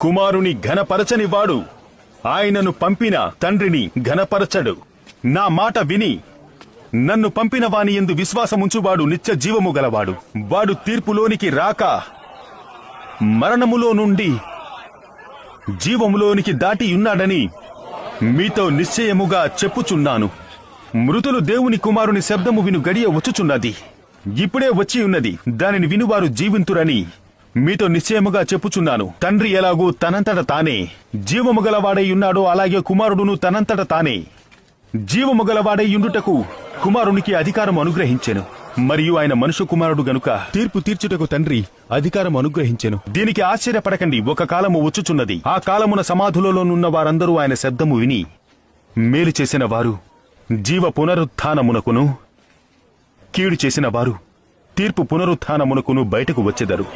కుమారుని ఘనపరచని వాడు ఆయనను పంపిన తండ్రిని ఘనపరచడు. నా మాట విని నన్ను పంపిన వాని యందు విశ్వాసముంచువాడు నిత్య జీవము గలవాడు. వాడు తీర్పులోనికి రాక మరణములో నుండి జీవములోనికి దాటియున్నాడని మీతో నిశ్చయముగా చెప్పుచున్నాను. మృతులు దేవుని కుమారుని శబ్దము విను గడియ వచ్చుచున్నది, ఇప్పుడే వచ్చి ఉన్నది. దానిని వినువారు జీవింతురని మీతో నిశ్చయముగా చెప్పుచున్నాను. తండ్రి ఎలాగూ తనంతట తానే జీవము గలవాడై ఉన్నాడో అలాగే కుమారుడును తనంతట తానే జీవము గలవాడై యుండుటకు కుమారునికి అధికారం అనుగ్రహించెను. మరియు ఆయన మనుష్య కుమారుడు గనుక తీర్పు తీర్చుటకు తండ్రి అధికారం అనుగ్రహించెను. దీనికి ఆశ్చర్యపడకండి, ఒక కాలము వచ్చుచున్నది, ఆ కాలమున సమాధులలోనున్న వారందరూ ఆయన శబ్దము విని మేలు చేసిన వారు జీవ పునరుత్థానమునకును, కీడు చేసిన వారు తీర్పు పునరుత్థానమునకును బయటకు వచ్చెదరు.